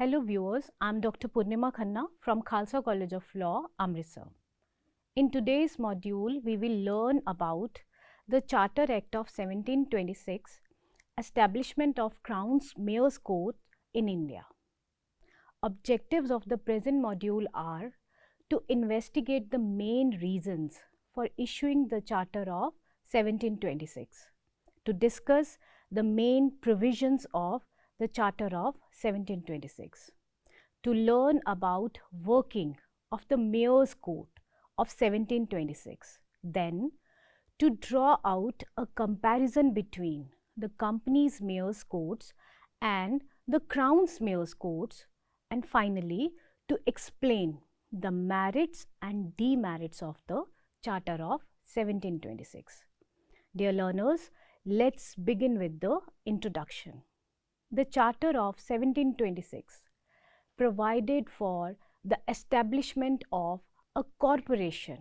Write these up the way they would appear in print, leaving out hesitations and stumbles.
Hello viewers, I am Dr. Purnima Khanna from Khalsa College of Law, Amritsar. In today's module, we will learn about the Charter Act of 1726, establishment of Crown's Mayor's Court in India. Objectives of the present module are to investigate the main reasons for issuing the Charter of 1726, to discuss the main provisions of the Charter of 1726, to learn about working of the Mayor's Court of 1726, then to draw out a comparison between the company's Mayor's Courts and the Crown's Mayor's Courts, and finally to explain the merits and demerits of the Charter of 1726. Dear learners, let's begin with the introduction. The Charter of 1726 provided for the establishment of a corporation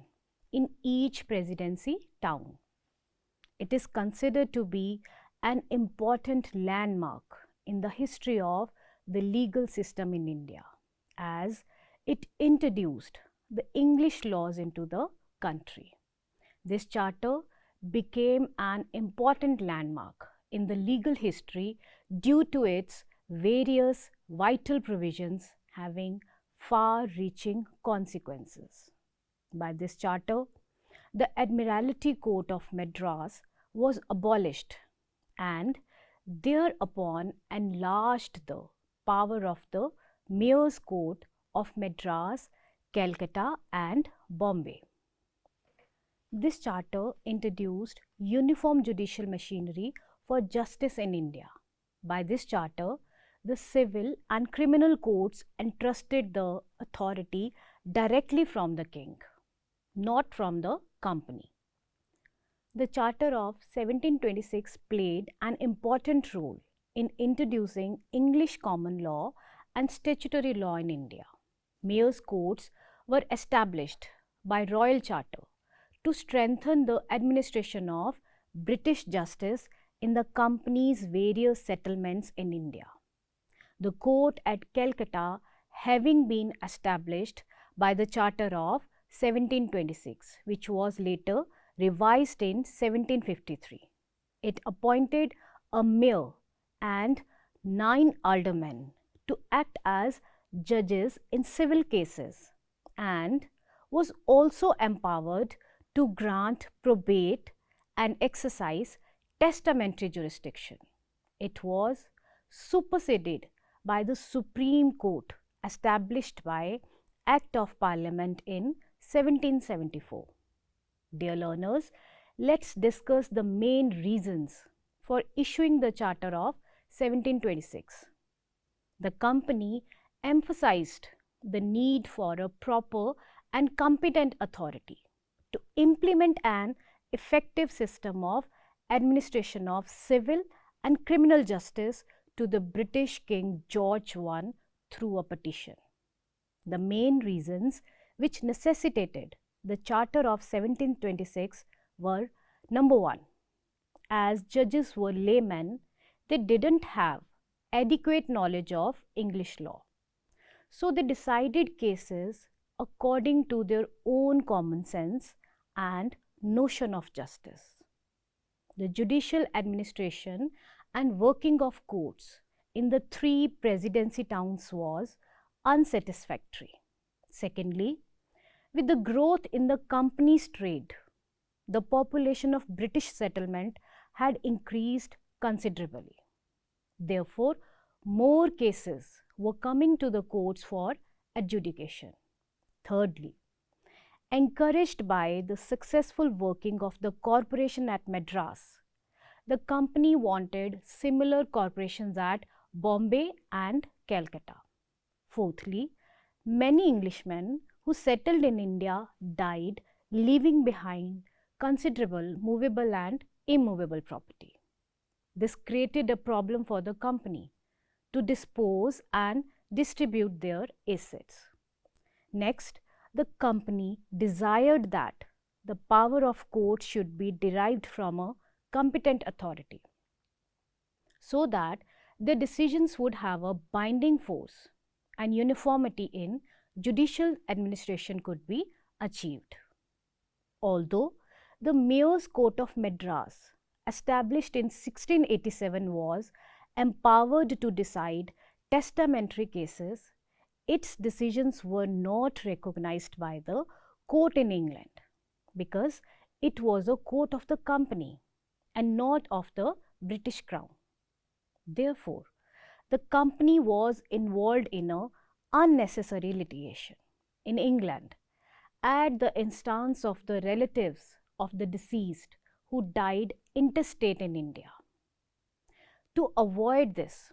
in each presidency town. It is considered to be an important landmark in the history of the legal system in India, as it introduced the English laws into the country. This charter became an important landmark in the legal history due to its various vital provisions having far-reaching consequences. By this charter, the Admiralty Court of Madras was abolished and thereupon enlarged the power of the Mayor's Court of Madras, Calcutta and Bombay. This charter introduced uniform judicial machinery for justice in India. By this charter, the civil and criminal courts entrusted the authority directly from the king, not from the company. The Charter of 1726 played an important role in introducing English common law and statutory law in India. Mayor's courts were established by Royal Charter to strengthen the administration of British justice in the company's various settlements in India. The court at Calcutta having been established by the Charter of 1726, which was later revised in 1753. It appointed a mayor and 9 aldermen to act as judges in civil cases and was also empowered to grant probate and exercise testamentary jurisdiction. It was superseded by the Supreme Court established by Act of Parliament in 1774. Dear learners, let's discuss the main reasons for issuing the Charter of 1726. The company emphasized the need for a proper and competent authority to implement an effective system of administration of civil and criminal justice to the British King George I through a petition. The main reasons which necessitated the Charter of 1726 were: number 1, as judges were laymen, they didn't have adequate knowledge of English law. So they decided cases according to their own common sense and notion of justice. The judicial administration and working of courts in the 3 presidency towns was unsatisfactory. Secondly, with the growth in the company's trade, the population of British settlement had increased considerably. Therefore, more cases were coming to the courts for adjudication. Thirdly, encouraged by the successful working of the corporation at Madras, the company wanted similar corporations at Bombay and Calcutta. Fourthly, many Englishmen who settled in India died, leaving behind considerable movable and immovable property. This created a problem for the company to dispose and distribute their assets. Next, the company desired that the power of courts should be derived from a competent authority, so that the decisions would have a binding force and uniformity in judicial administration could be achieved. Although the Mayor's Court of Madras, established in 1687, was empowered to decide testamentary cases, its decisions were not recognized by the court in England because it was a court of the company and not of the British Crown. Therefore, the company was involved in a unnecessary litigation in England at the instance of the relatives of the deceased who died intestate in India. To avoid this,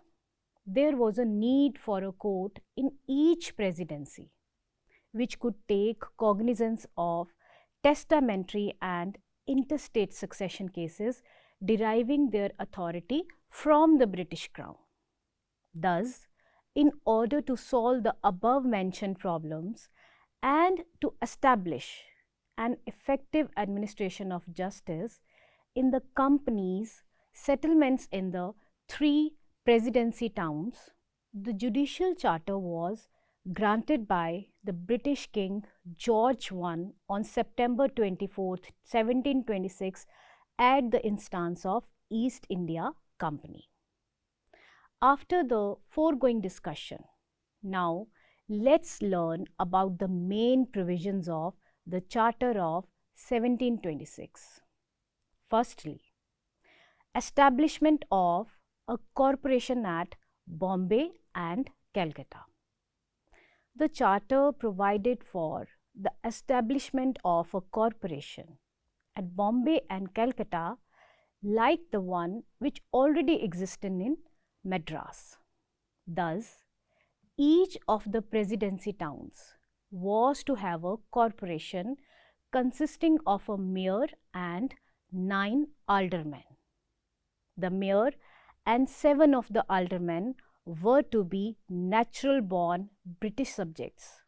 there was a need for a court in each presidency which could take cognizance of testamentary and intestate succession cases deriving their authority from the British Crown. Thus, in order to solve the above mentioned problems and to establish an effective administration of justice in the company's settlements in the 3 presidency towns, the judicial charter was granted by the British King George I on September 24, 1726 at the instance of East India Company. After the foregoing discussion, now let's learn about the main provisions of the Charter of 1726. Firstly, establishment of a corporation at Bombay and Calcutta. The Charter provided for the establishment of a corporation at Bombay and Calcutta like the one which already existed in Madras. Thus, each of the presidency towns was to have a corporation consisting of a mayor and 9 aldermen. The mayor and 7 of the aldermen were to be natural born British subjects,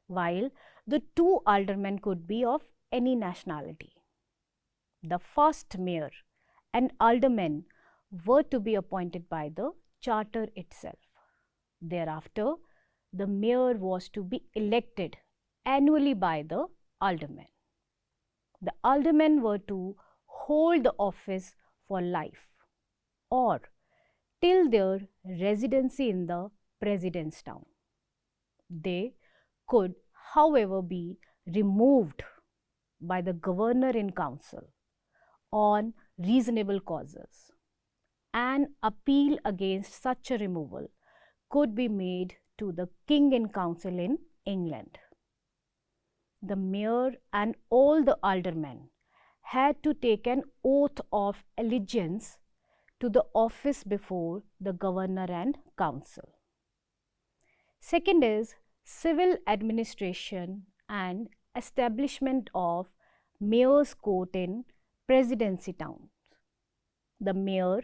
while the 2 aldermen could be of any nationality. The first mayor and aldermen were to be appointed by the charter itself. Thereafter, the mayor was to be elected annually by the aldermen. The aldermen were to hold the office for life or till their residency in the president's town. They could, however, be removed by the governor in council on reasonable causes. An appeal against such a removal could be made to the King in Council in England. The mayor and all the aldermen had to take an oath of allegiance to the office before the governor and council. Second is civil administration and establishment of mayor's court in presidency towns. The mayor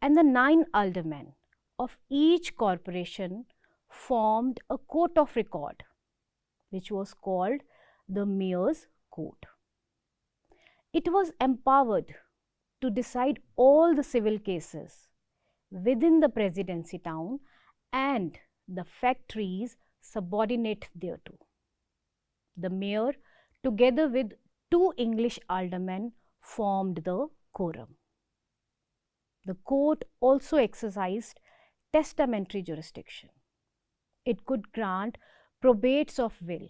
and the 9 aldermen of each corporation formed a court of record, which was called the mayor's court. It was empowered to decide all the civil cases within the presidency town and the factories subordinate thereto. The mayor, together with 2 English aldermen, formed the quorum. The court also exercised testamentary jurisdiction. It could grant probates of will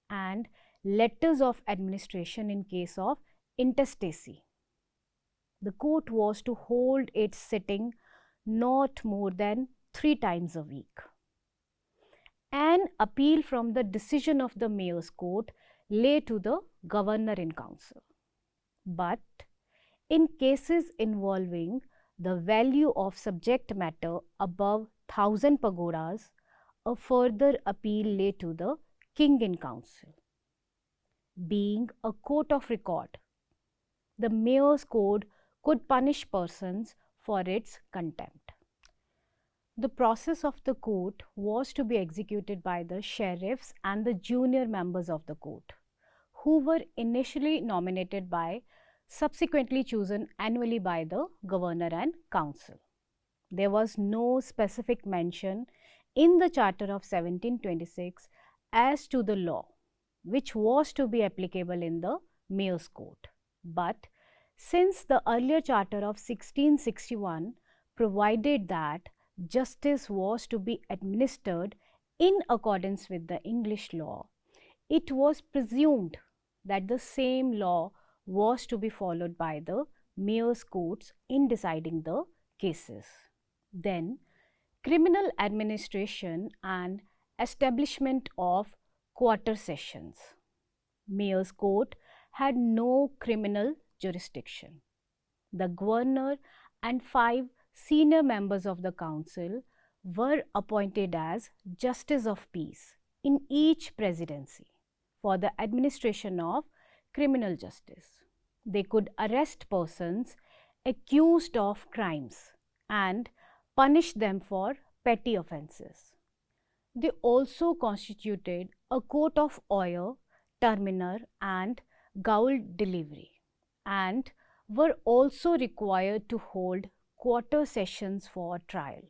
and letters of administration in case of intestacy. The court was to hold its sitting not more than 3 times a week. An appeal from the decision of the mayor's court lay to the governor in council. But in cases involving the value of subject matter above 1000 pagodas, a further appeal lay to the king in council. Being a court of record, the mayor's code could punish persons for its contempt. The process of the court was to be executed by the sheriffs and the junior members of the court, who were initially nominated by, subsequently chosen annually by the governor and council. There was no specific mention in the Charter of 1726 as to the law which was to be applicable in the Mayor's Court. But since the earlier Charter of 1661 provided that justice was to be administered in accordance with the English law, it was presumed that the same law was to be followed by the Mayor's courts in deciding the cases. Then, criminal administration and establishment of quarter sessions. Mayor's court had no criminal jurisdiction. The governor and 5 senior members of the council were appointed as justice of peace in each presidency for the administration of criminal justice. They could arrest persons accused of crimes and punish them for petty offences. They also constituted a court of oyer, terminer, and gaol delivery, and were also required to hold quarter sessions for trial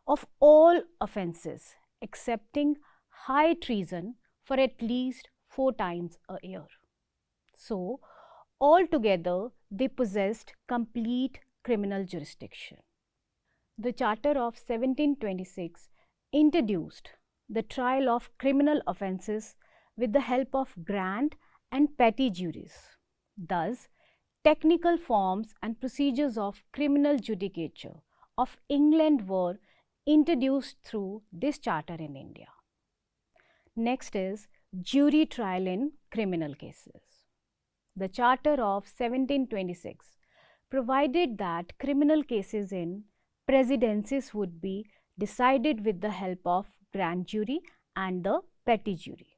of all offences excepting high treason for at least 4 times a year. So, altogether, they possessed complete criminal jurisdiction. The Charter of 1726 introduced the trial of criminal offences with the help of grand and petty juries. Thus, technical forms and procedures of criminal judicature of England were introduced through this charter in India. Next is jury trial in criminal cases. The Charter of 1726 provided that criminal cases in presidencies would be decided with the help of grand jury and the petty jury.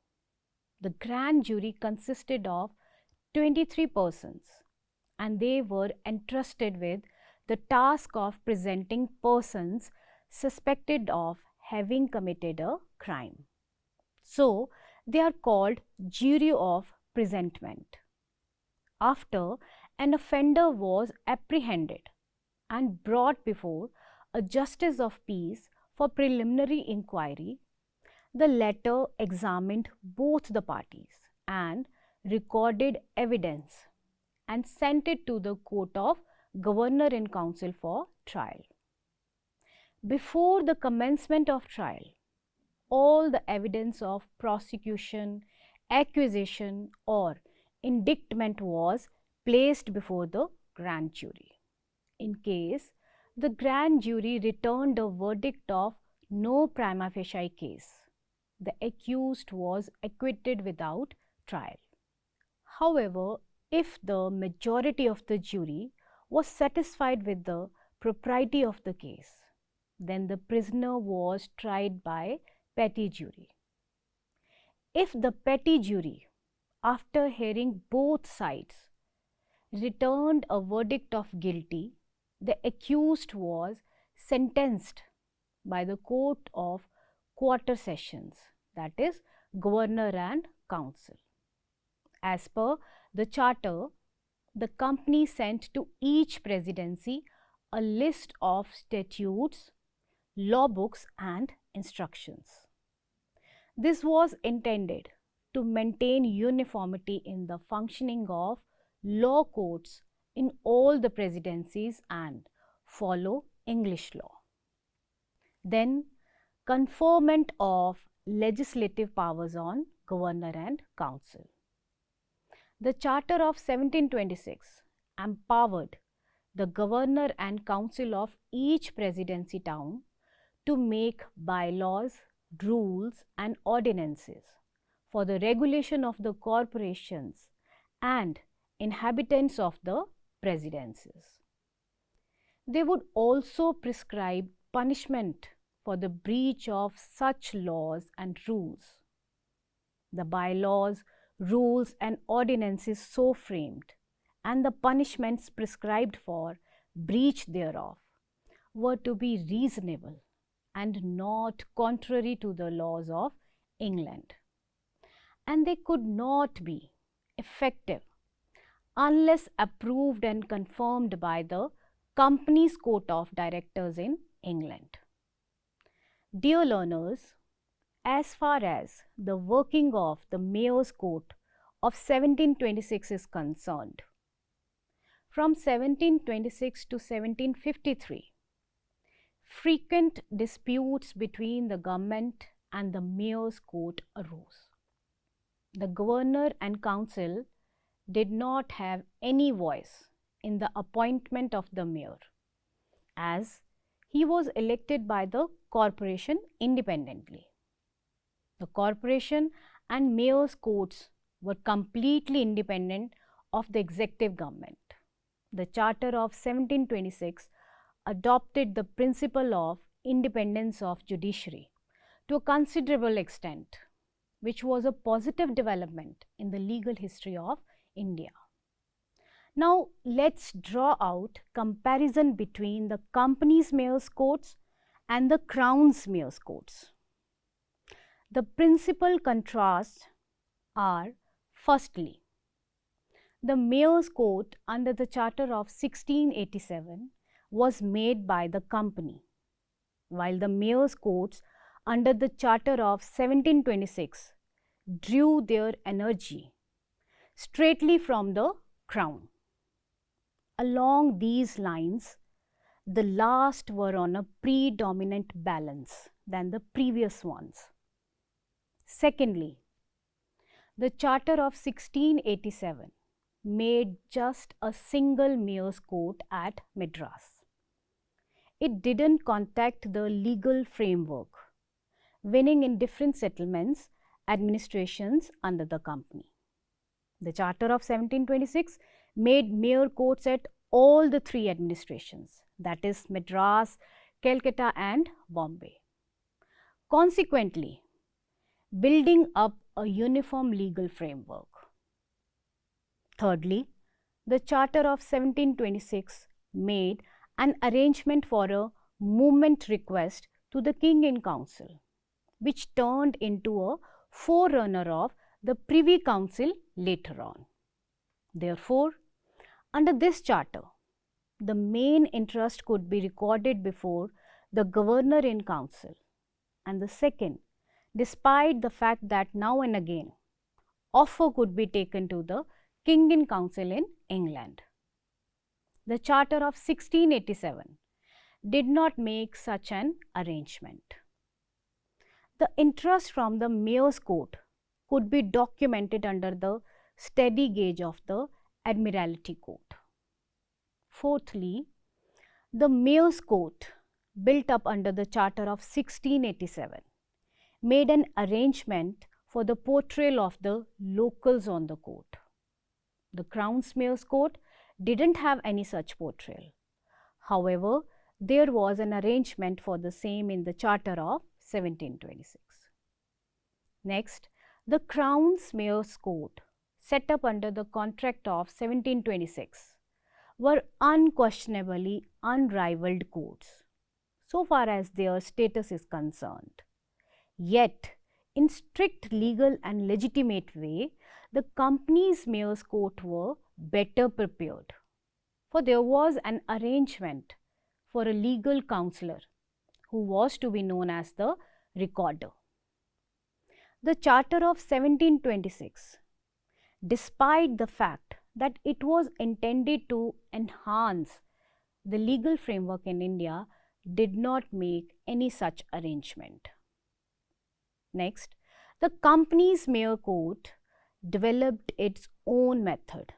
The grand jury consisted of 23 persons, and they were entrusted with the task of presenting persons suspected of having committed a crime. So, they are called jury of presentment. After an offender was apprehended and brought before a justice of peace for preliminary inquiry, the latter examined both the parties and recorded evidence and sent it to the court of governor in council for trial. Before the commencement of trial, all the evidence of prosecution, accusation, or indictment was placed before the grand jury. In case the grand jury returned a verdict of no prima facie case, the accused was acquitted without trial. However, if the majority of the jury was satisfied with the propriety of the case, then the prisoner was tried by petty jury. If the petty jury, after hearing both sides, returned a verdict of guilty, the accused was sentenced by the court of quarter sessions, that is, governor and council. As per the charter, the company sent to each presidency a list of statutes, law books, and instructions. This was intended to maintain uniformity in the functioning of law courts in all the presidencies and follow English law. Then, conferment of legislative powers on governor and council. The Charter of 1726 empowered the governor and council of each presidency town to make bylaws, rules, and ordinances for the regulation of the corporations and inhabitants of the presidencies. They would also prescribe punishment for the breach of such laws and rules. The bylaws, rules, and ordinances so framed, and the punishments prescribed for breach thereof, were to be reasonable and not contrary to the laws of England. And they could not be effective unless approved and confirmed by the company's court of directors in England. Dear learners, as far as the working of the Mayor's Court of 1726 is concerned, from 1726 to 1753, frequent disputes between the government and the Mayor's Court arose. The governor and council did not have any voice in the appointment of the mayor, as he was elected by the corporation independently. The corporation and mayor's courts were completely independent of the executive government. The Charter of 1726 adopted the principle of independence of judiciary to a considerable extent, which was a positive development in the legal history of India. Now, let's draw out comparison between the company's mayor's courts and the crown's mayor's courts. The principal contrasts are, firstly, the mayor's court under the Charter of 1687 was made by the company, while the mayor's courts under the Charter of 1726 drew their energy straightly from the crown. Along these lines, the last were on a predominant balance than the previous ones. Secondly, the Charter of 1687 made just a single mayor's court at Madras. It didn't contact the legal framework, winning in different settlements, administrations under the company. The Charter of 1726 made mayor courts at all the three administrations, that is Madras, Calcutta and Bombay. Consequently, building up a uniform legal framework. Thirdly, the Charter of 1726 made an arrangement for a movement request to the King in Council, which turned into a forerunner of the Privy Council later on. Therefore, under this charter, the main interest could be recorded before the Governor in Council, and the second, despite the fact that now and again offer could be taken to the King in Council in England. The Charter of 1687 did not make such an arrangement. The interest from the mayor's court could be documented under the steady gauge of the Admiralty Court. Fourthly, the mayor's court, built up under the Charter of 1687, made an arrangement for the portrayal of the locals on the court. The Crown's mayor's court didn't have any such portrayal. However, there was an arrangement for the same in the Charter of 1726. Next, the Crown's mayor's court, set up under the Contract of 1726, were unquestionably unrivaled courts, so far as their status is concerned. Yet, in strict legal and legitimate way, the company's mayor's court were better prepared, for there was an arrangement for a legal counselor who was to be known as the recorder. The Charter of 1726, despite the fact that it was intended to enhance the legal framework in India, did not make any such arrangement. Next, the company's mayor court developed its own method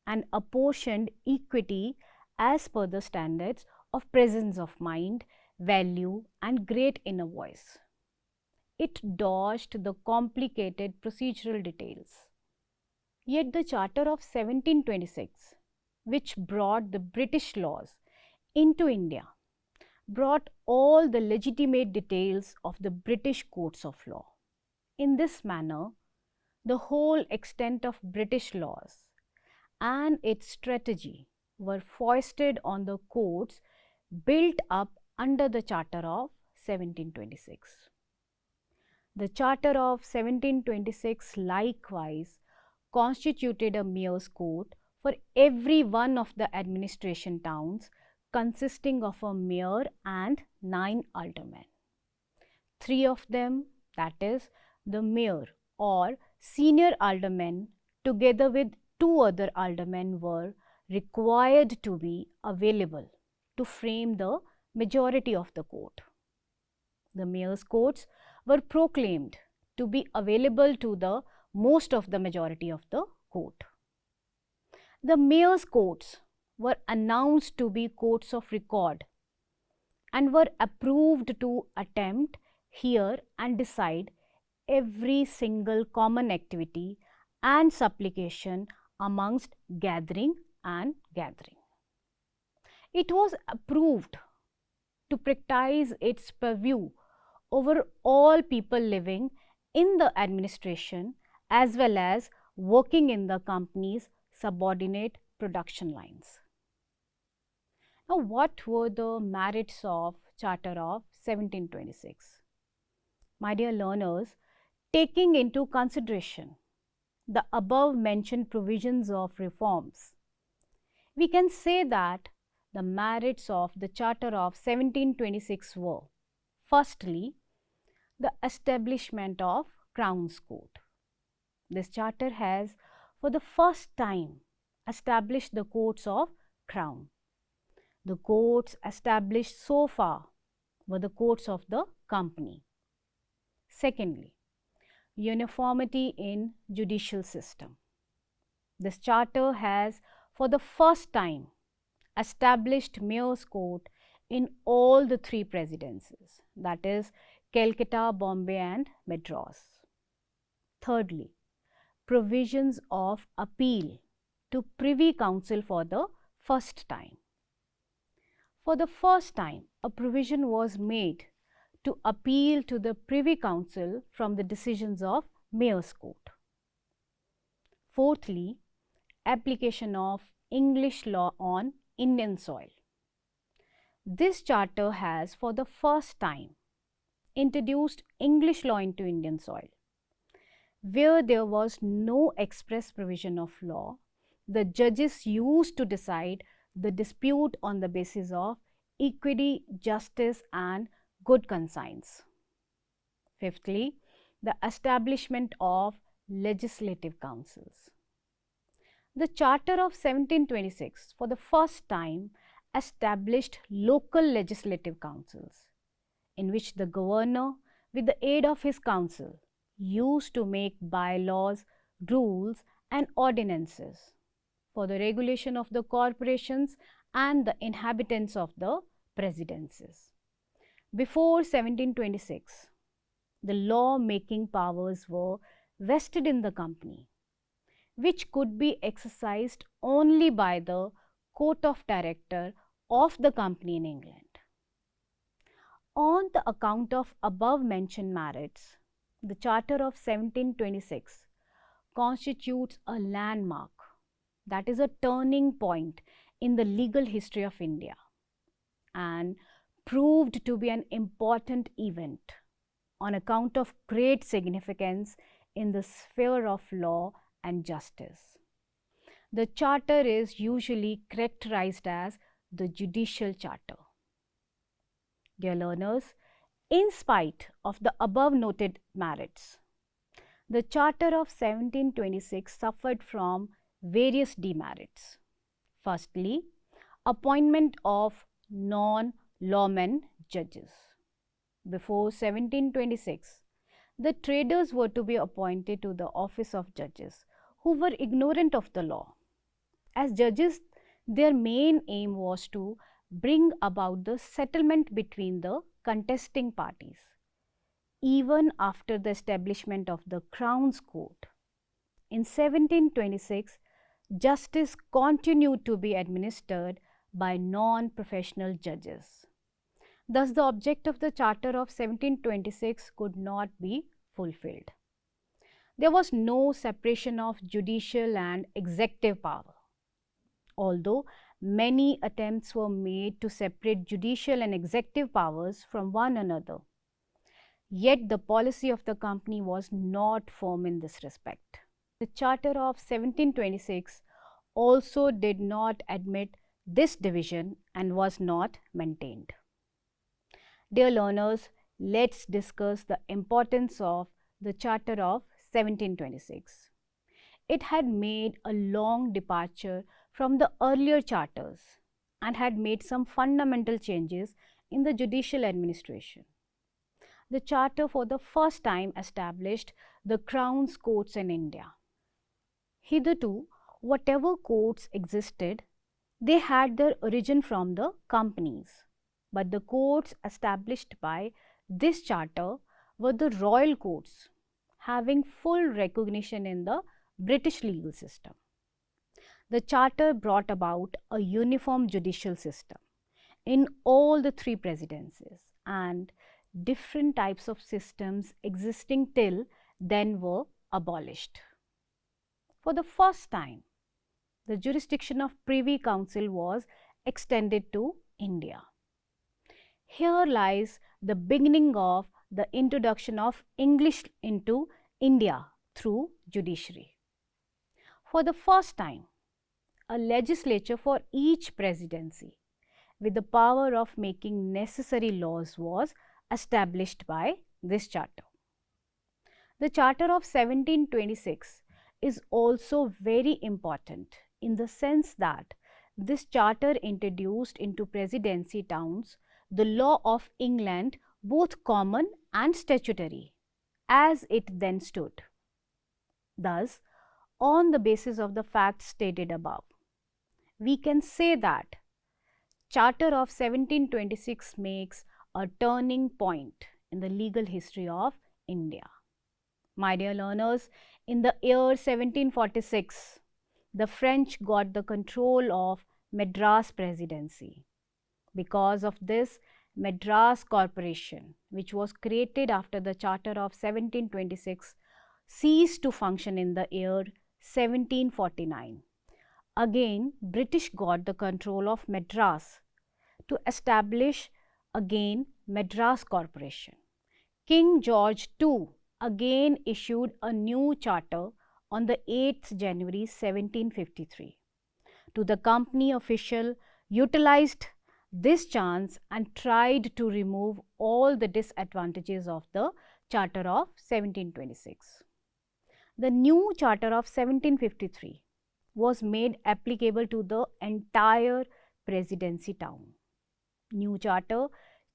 and apportioned equity as per the standards of presence of mind, value and great inner voice. It dodged the complicated procedural details. Yet the Charter of 1726, which brought the British laws into India, brought all the legitimate details of the British courts of law. In this manner, the whole extent of British laws and its strategy were foisted on the courts built up under the Charter of 1726. The Charter of 1726 likewise constituted a mayor's court for every one of the administration towns, consisting of a mayor and 9 aldermen. Three of them, that is, the mayor or senior aldermen, together with two other aldermen, were required to be available to frame the majority of the court. The mayor's courts were proclaimed to be available to the most of the majority of the court. The mayor's courts were announced to be courts of record and were approved to attempt, hear and decide every single common activity and supplication amongst gathering and gathering. It was approved to practice its purview over all people living in the administration as well as working in the company's subordinate production lines. Now, what were the merits of Charter of 1726? My dear learners, taking into consideration the above mentioned provisions of reforms, we can say that the merits of the Charter of 1726 were: firstly, the establishment of Crown's Court. This charter has for the first time established the courts of Crown. The courts established so far were the courts of the company. Secondly, uniformity in judicial system. This charter has for the first time established mayor's court in all the three presidencies, that is Calcutta, Bombay and Madras. Thirdly, provisions of appeal to Privy Council for the first time. For the first time, a provision was made to appeal to the Privy Council from the decisions of Mayor's Court. Fourthly, application of English law on Indian soil. This charter has for the first time introduced English law into Indian soil. Where there was no express provision of law, the judges used to decide the dispute on the basis of equity, justice and good conscience. Fifthly, the establishment of legislative councils. The Charter of 1726 for the first time established local legislative councils in which the governor, with the aid of his council, used to make bylaws, rules and ordinances for the regulation of the corporations and the inhabitants of the presidencies. Before 1726, the law-making powers were vested in the company, which could be exercised only by the Court of Director of the company in England. On the account of above mentioned merits, the Charter of 1726 constitutes a landmark, that is a turning point in the legal history of India, and proved to be an important event on account of great significance in the sphere of law and justice. The charter is usually characterized as the judicial charter. Dear learners, in spite of the above noted merits, the Charter of 1726 suffered from various demerits. Firstly, appointment of non-lawmen judges. Before 1726, the traders were to be appointed to the office of judges who were ignorant of the law. As judges, their main aim was to bring about the settlement between the contesting parties. Even after the establishment of the Crown's Court, in 1726, justice continued to be administered by non-professional judges. Thus, the object of the Charter of 1726 could not be fulfilled. There was no separation of judicial and executive power. Although many attempts were made to separate judicial and executive powers from one another, yet the policy of the company was not firm in this respect. The Charter of 1726 also did not admit this division and was not maintained. Dear learners, let's discuss the importance of the Charter of 1726. It had made a long departure from the earlier charters and had made some fundamental changes in the judicial administration. The charter for the first time established the Crown's courts in India. Hitherto, whatever courts existed, they had their origin from the companies. But the courts established by this charter were the royal courts, having full recognition in the British legal system. The charter brought about a uniform judicial system in all the three presidencies, and different types of systems existing till then were abolished. For the first time, the jurisdiction of Privy Council was extended to India. Here lies the beginning of the introduction of English into India through judiciary. For the first time, a legislature for each presidency with the power of making necessary laws was established by this charter. The Charter of 1726 is also very important in the sense that this charter introduced into presidency towns the law of England, both common and statutory, as it then stood. Thus, on the basis of the facts stated above, we can say that Charter of 1726 makes a turning point in the legal history of India. My dear learners, in the year 1746, the French got the control of Madras Presidency. Because of this, Madras Corporation, which was created after the Charter of 1726, ceased to function in the year 1749. Again, British got the control of Madras to establish again Madras Corporation. King George II again issued a new charter on the 8th January 1753. To the company official utilized this chance and tried to remove all the disadvantages of the Charter of 1726. The new Charter of 1753 was made applicable to the entire presidency town. New charter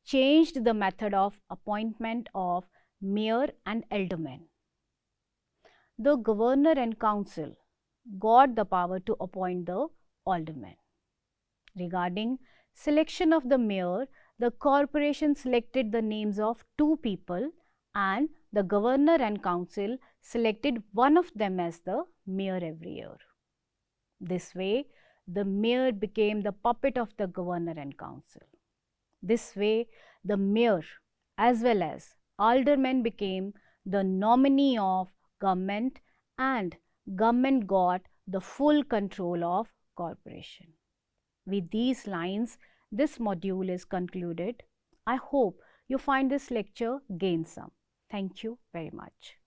changed the method of appointment of mayor and aldermen. The governor and council got the power to appoint the aldermen. Regarding selection of the mayor, the corporation selected the names of two people and the governor and council selected one of them as the mayor every year. This way, the mayor became the puppet of the governor and council. This way, the mayor as well as aldermen became the nominee of government and government got the full control of corporation. With these lines, this module is concluded. I hope you find this lecture gainsome. Thank you very much.